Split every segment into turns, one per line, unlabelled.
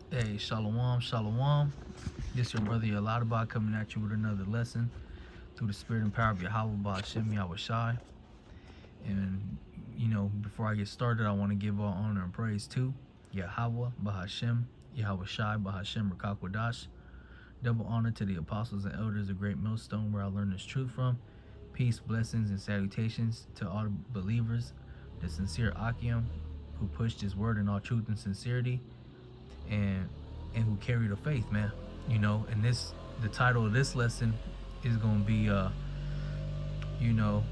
Hey, shalom, shalom. This your brother Yaladaba coming at you with another lesson through the spirit and power of Yahweh Ba'Shem Yahweh Shai. And, before I get started, I want to give all honor and praise to Yahweh Ba'Shem Yahweh Shai Ba'Shem Rakakwadash. Double honor to the apostles and elders of Great Millstone where I learned this truth from. Peace, blessings, and salutations to all believers, the sincere Akim who pushed his word in all truth and sincerity, and who carry the faith, man. And the title of this lesson is gonna be you know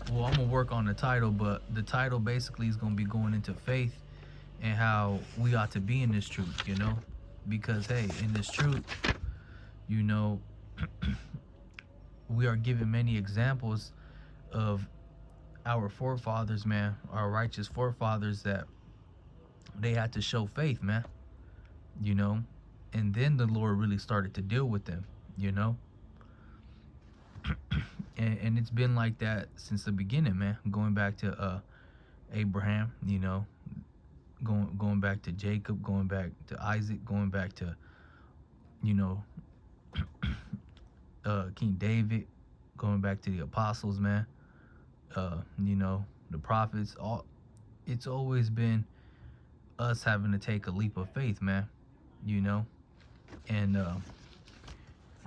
well, I'm gonna work on the title, but the title basically is gonna be going into faith and how we ought to be in this truth, because hey, in this truth, you know we are given many examples of our forefathers, man, our righteous forefathers, that they had to show faith, man, you know and then the Lord really started to deal with them, you know and it's been like that since the beginning, man. Going back to Abraham, going back to Jacob, going back to Isaac, going back to you know King David, going back to the apostles, man. The prophets. All it's always been us having to take a leap of faith, man. You know, and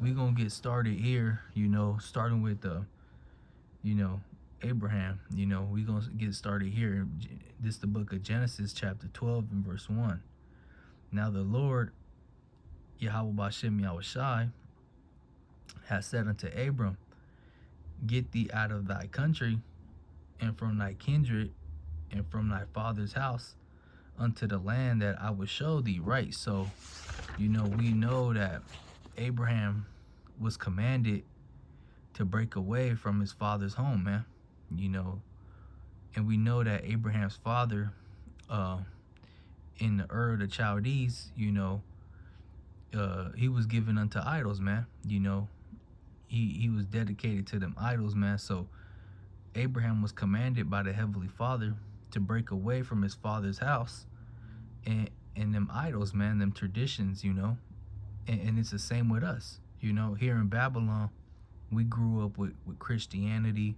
we gonna get started here. Starting with Abraham. We gonna get started here. This is the book of Genesis, chapter 12 and verse 1. Now the Lord, Yahweh Ba'Shem Yahweh Shai, has said unto Abram, get thee out of thy country, and from thy kindred, and from thy father's house, unto the land that I will show thee. Right? So, we know that Abraham was commanded to break away from his father's home, man. And we know that Abraham's father, in the Ur of the Chaldees, he was given unto idols, man. He was dedicated to them idols, man. So Abraham was commanded by the Heavenly Father to break away from his father's house and them idols, man, them traditions, and it's the same with us. Here in Babylon, we grew up with Christianity,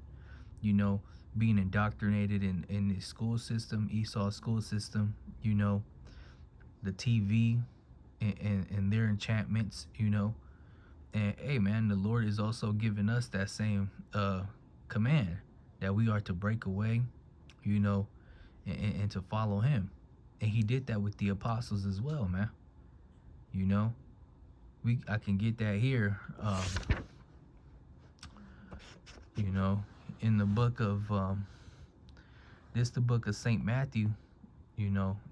being indoctrinated in the school system, Esau school system, the TV and their enchantments, And hey, man, the Lord is also giving us that same command that we are to break away, and to follow Him. And He did that with the apostles as well, man. I can get that here. In the book of the book of Saint Matthew,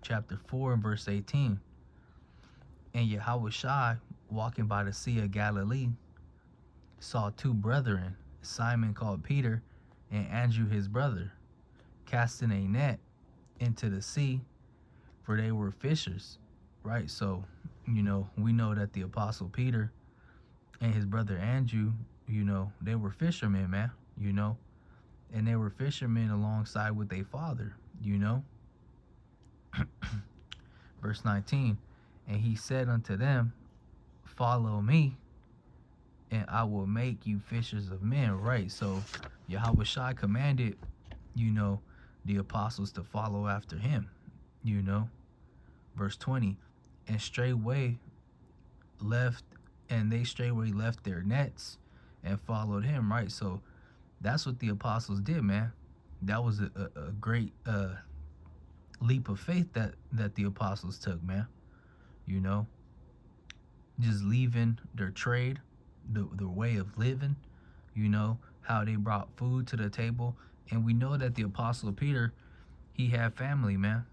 chapter 4 and verse 18. And Yahweh Shai, walking by the Sea of Galilee, saw two brethren, Simon called Peter, and Andrew his brother, casting a net into the sea, for they were fishers. Right? So, we know that the apostle Peter and his brother Andrew, they were fishermen, man, and they were fishermen alongside with their father, Verse 19, and he said unto them, follow me, and I will make you fishers of men. Right? So Yahweh Shai commanded, the apostles to follow after him, Verse 20, and they straightway left their nets and followed him. Right? So that's what the apostles did, man. That was a great leap of faith that the apostles took, man. Just leaving their trade, the way of living, how they brought food to the table. And we know that the apostle Peter, he had family, man,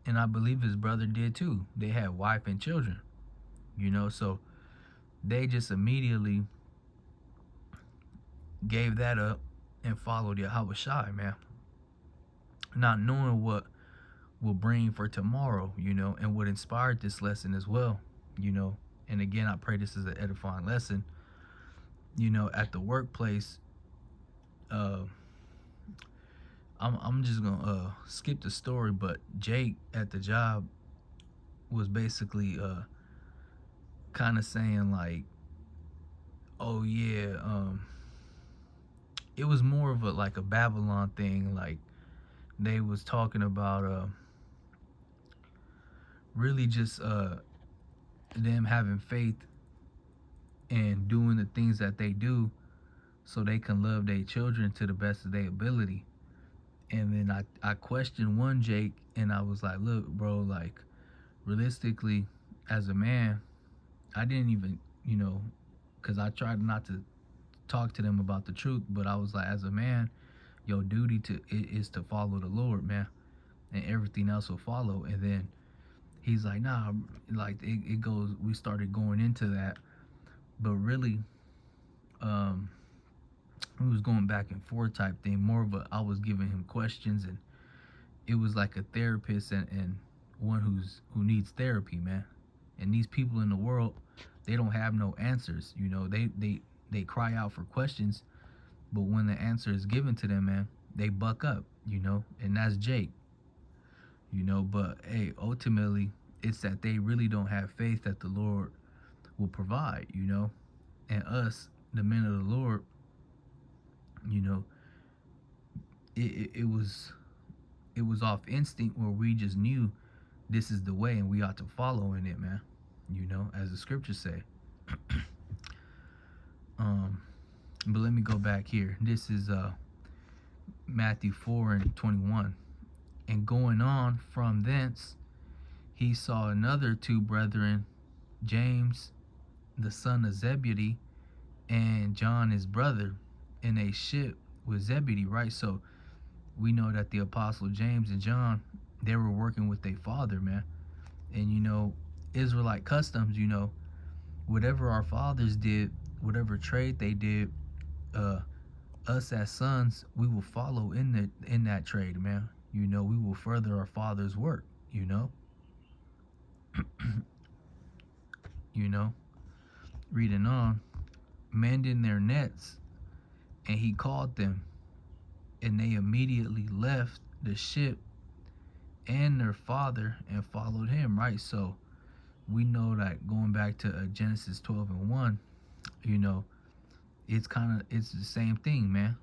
and I believe his brother did too. They had wife and children, so they just immediately gave that up and followed Yahweh Shai, man, not knowing what will bring for tomorrow, and what inspired this lesson as well, and again, I pray this is an edifying lesson. At the workplace, I'm just gonna skip the story, but Jake at the job was basically kind of saying like, oh yeah, it was more of a like a Babylon thing. Like they was talking about really just them having faith and doing the things that they do so they can love their children to the best of their ability. And then I questioned one Jake, and I was like, look, bro, like realistically, as a man, I didn't even, because I tried not to talk to them about the truth, but I was like, as a man, your duty is to follow the Lord, man, and everything else will follow. And then he's like, nah, like it goes. We started going into that, but really, um, we was going back and forth type thing. More of a, I was giving him questions, and it was like a therapist and one who needs therapy, man. And these people in the world, they don't have no answers. They cry out for questions, but when the answer is given to them, man, they buck up. And that's Jake. But hey, ultimately, it's that they really don't have faith that the Lord will provide. And us, the men of the Lord, you know, it was off instinct where we just knew this is the way and we ought to follow in it, man. As the scriptures say. But let me go back here. This is Matthew 4:21. And going on from thence, he saw another two brethren, James the son of Zebedee and John his brother, in a ship with Zebedee, right? So we know that the apostle James and John, they were working with their father, man. And Israelite customs, whatever our fathers did, whatever trade they did, us as sons, we will follow in that trade, man. We will further our father's work, you know. Reading on, mending their nets, and he called them, and they immediately left the ship and their father and followed him, right? So we know that going back to Genesis 12:1, it's the same thing, man.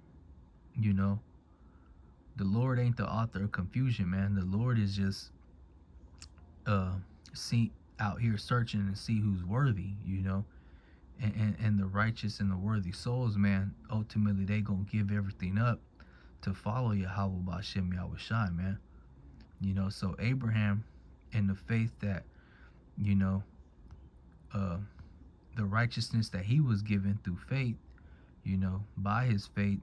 The Lord ain't the author of confusion, man. The Lord is just see out here searching and see who's worthy, and the righteous and the worthy souls, man. Ultimately, they gonna give everything up to follow Yahweh B'Shem Yahushai, man. So Abraham, in the faith that, the righteousness that he was given through faith, by his faith,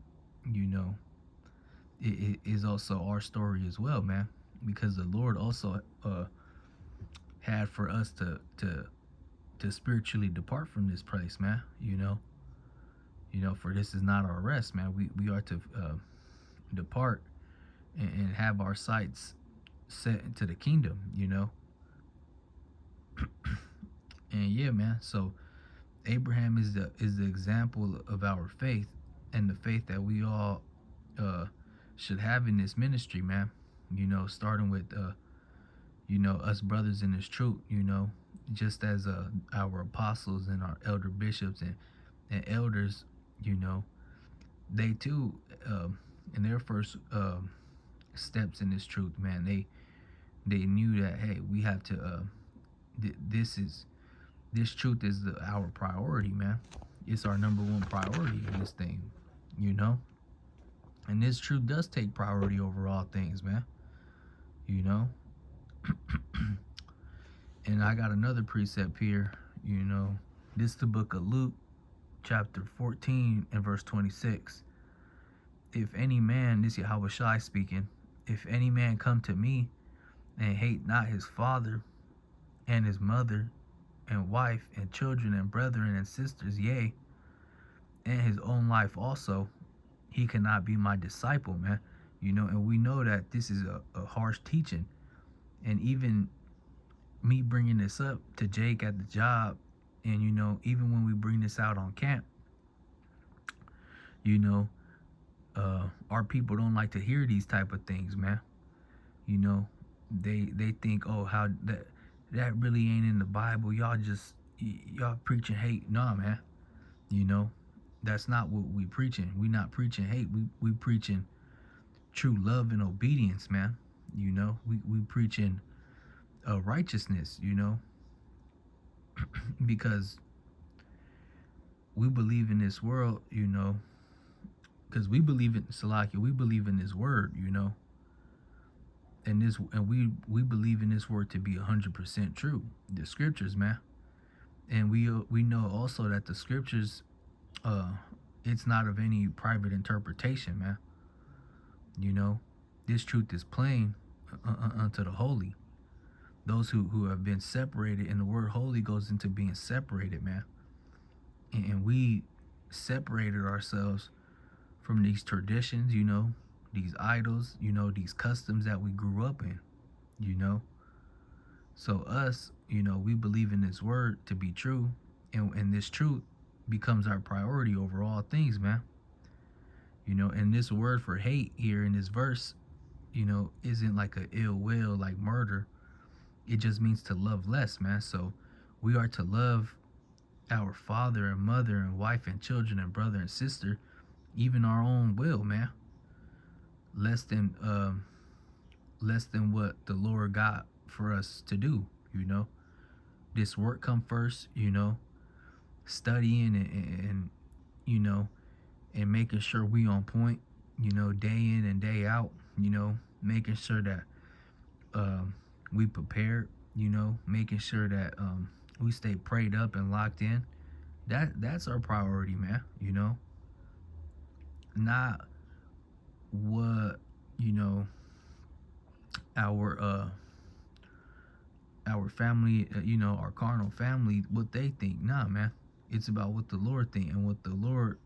it is also our story as well, man. Because the Lord also had for us to spiritually depart from this place, man. For this is not our rest, man. We are to depart and have our sights set into the kingdom, And yeah, man. So Abraham is the example of our faith and the faith that we all should have in this ministry, man. Starting with us brothers in this truth, just as our apostles and our elder bishops and elders, they too, in their first steps in this truth, man, they knew that, hey, we have to this truth is our priority, man. It's our number one priority in this thing, and this truth does take priority over all things, man. And I got another precept here, this is the book of Luke chapter 14 and verse 26. If any man, this is Yahweh Shai speaking, if any man come to me and hate not his father and his mother and wife and children and brethren and sisters, yea, and his own life also, he cannot be my disciple, man. And we know that this is a harsh teaching. And even me bringing this up to Jake at the job, and even when we bring this out on camp, Our people don't like to hear these type of things, man. You know, they think, oh, how that really ain't in the Bible. Y'all preaching hate. Nah, man. You know, that's not what we preaching. We not preaching hate. We preaching true love and obedience, man. You know, we preaching righteousness. You know, because we believe in this world. You know, because we believe in Salakia. We believe in His word. You know, and we believe in this word to be 100% true. The scriptures, man. And we know also that the scriptures, uh, it's not of any private interpretation, man. You know, this truth is plain unto the holy. Those who have been separated, and the word holy goes into being separated, man. And we separated ourselves from these traditions, you know, these idols, you know, these customs that we grew up in, you know. So us, you know, we believe in this word to be true, and this truth becomes our priority over all things, man. You know, and this word for hate here in this verse, you know, isn't like a ill will, like murder. It just means to love less, man. So we are to love our father and mother and wife and children and brother and sister, even our own will, man. Less than what the Lord got for us to do, you know. This work come first, you know, studying and you know, and making sure we on point, you know, day in and day out, you know, making sure that we prepared, you know, making sure that we stay prayed up and locked in. That's our priority, man. You know, not what, you know, our family, you know, our carnal family, what they think. Nah, man. It's about what the Lord think and what the Lord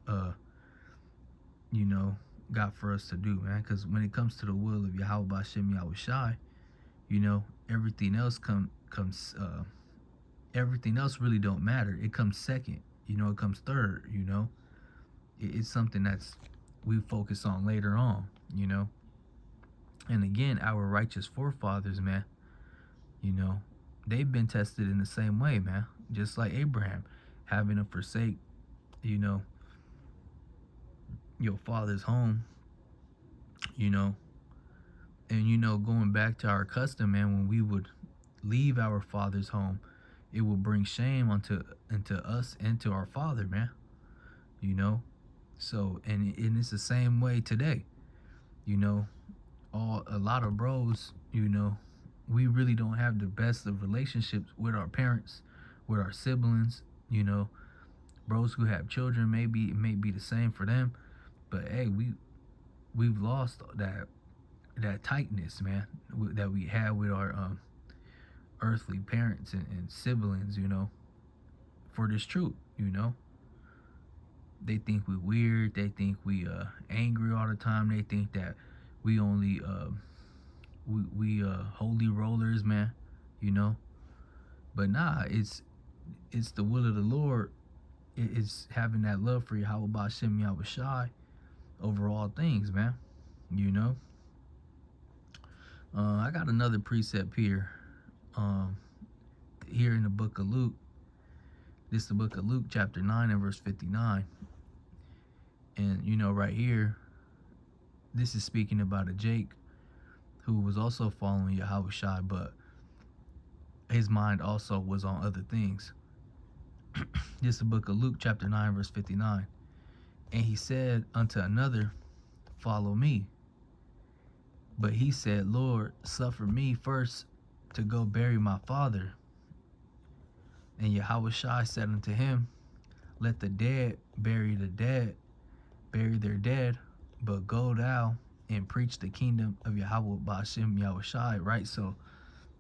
you know, got for us to do, man. Because when it comes to the will of Yahweh Bashem Yahushai, you know, everything else comes everything else really don't matter. It comes second, you know, it comes third, you know. It's something that's we focus on later on, you know. And again, our righteous forefathers, man, you know, they've been tested in the same way, man. Just like Abraham, having to forsake, you know, your father's home, you know. And you know, going back to our custom, man, when we would leave our father's home, it will bring shame into us and to our father, man. You know, so and it's the same way today. You know, a lot of bros, you know, we really don't have the best of relationships with our parents, with our siblings. You know, bros who have children, maybe it may be the same for them, but hey, we've lost that tightness, man, that we had with our earthly parents and siblings, you know, for this truth, you know. They think we weird. They think we angry all the time. They think that we only we holy rollers, man, you know. But nah, it's the will of the Lord. It's having that love for Yahweh Bashem Yahweh Shai over all things, man. You know. I got another precept here. Um, here in the book of Luke. This is the book of Luke, chapter 9 and verse 59. And you know, right here, this is speaking about a Jake who was also following Yahweh Shai, but his mind also was on other things. This is the book of Luke, chapter 9, verse 59. And he said unto another, follow me. But he said, Lord, suffer me first to go bury my father. And Yahweh Shai said unto him, let the dead bury the dead, bury their dead, but go thou and preach the kingdom of Yahweh Bashem Yahweh Shai, right? So,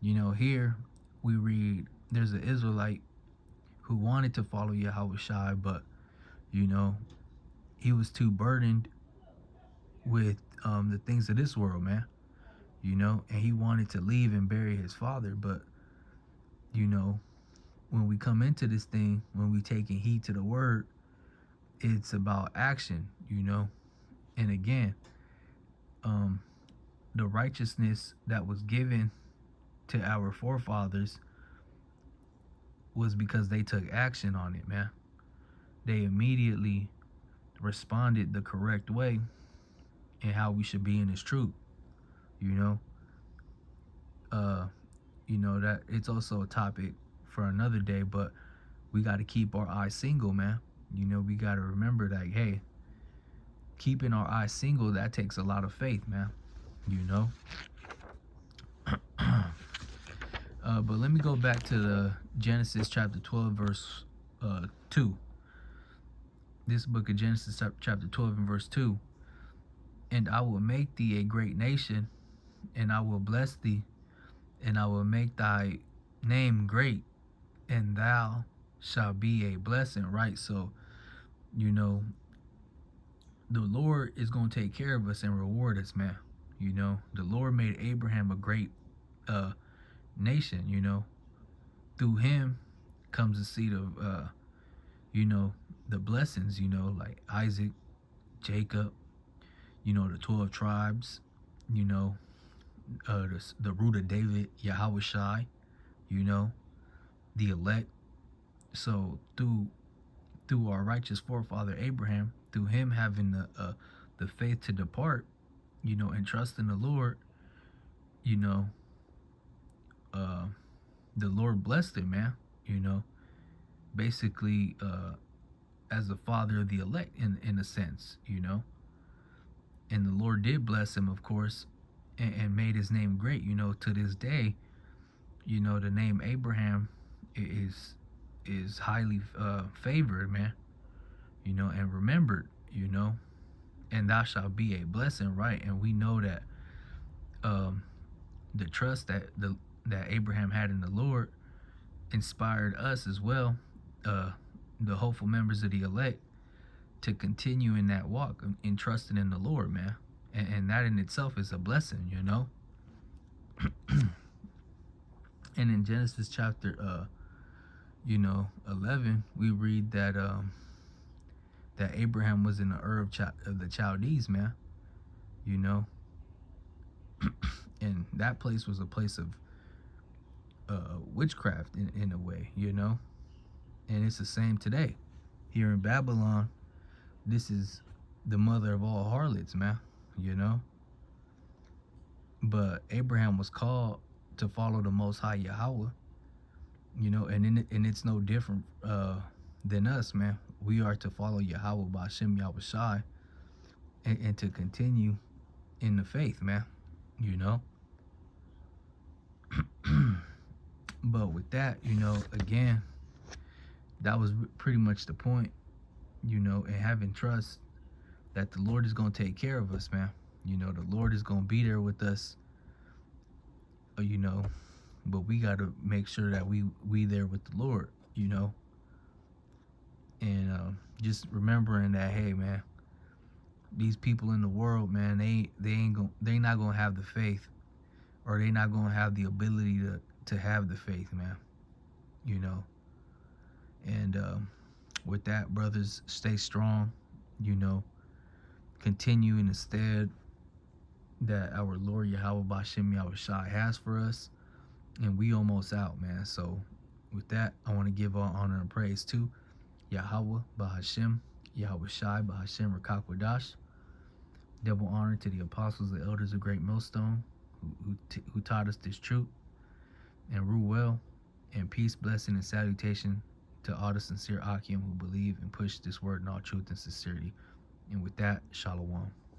you know, here we read there's an Israelite who wanted to follow Yahweh Shai, but, you know, he was too burdened with the things of this world, man, you know, and he wanted to leave and bury his father. But, you know, when we come into this thing, when we taking heed to the word, it's about action, you know. And again, um, the righteousness that was given to our forefathers was because they took action on it, man. They immediately responded the correct way and how we should be in this truth, you know. Uh, that it's also a topic for another day, but we got to keep our eyes single, man. We got to remember that, hey, keeping our eyes single, that takes a lot of faith, man. you know but let me go back to the Genesis chapter 12 verse 2. This book of Genesis chapter 12 and verse 2. And I will make thee a great nation, and I will bless thee, and I will make thy name great, and thou shalt be a blessing, right? So, the Lord is going to take care of us and reward us, man. The Lord made Abraham a great nation. Through him comes the seed of, the blessings, like Isaac, Jacob, the 12 tribes, the root of David, Yahweh Shai, the elect. So through our righteous forefather Abraham, through him having the faith to depart, and trust in the Lord, the Lord blessed him, man. Basically, as the father of the elect, in a sense, and the Lord did bless him, of course, and made his name great. To this day, the name Abraham is highly favored, man. And remembered. And thou shalt be a blessing, right? And we know that the trust that Abraham had in the Lord inspired us as well, the hopeful members of the elect, to continue in that walk in trusting in the Lord, man. And that in itself is a blessing, And in Genesis chapter 11, we read that that Abraham was in the Ur of the Chaldees, man. And that place was a place of witchcraft in a way, and it's the same today. Here in Babylon, this is the mother of all harlots, man. But Abraham was called to follow the Most High Yahweh, and it's no different than us, man. We are to follow Yahweh by Hashem Yahweh Shai, and to continue in the faith, man. But with that, again, that was pretty much the point, and having trust that the Lord is going to take care of us, man. The Lord is going to be there with us, but we got to make sure that we there with the Lord, and just remembering that, hey, man, these people in the world, man, they not gonna have the faith, or they not gonna have the ability to have the faith, man. And with that, brothers, stay strong. Continue in the stead that our Lord Yahweh Bashem Yahweh Shai has for us, and we almost out, man. So with that, I want to give all honor and praise to Yahweh Bahashem Yahweh Shai Bahashem Rakakwadash. Double honor to the apostles and elders of Great Millstone who taught us this truth, and rule well, and peace, blessing, and salutation to all the sincere Akim who believe and push this word in all truth and sincerity. And with that, Shalom.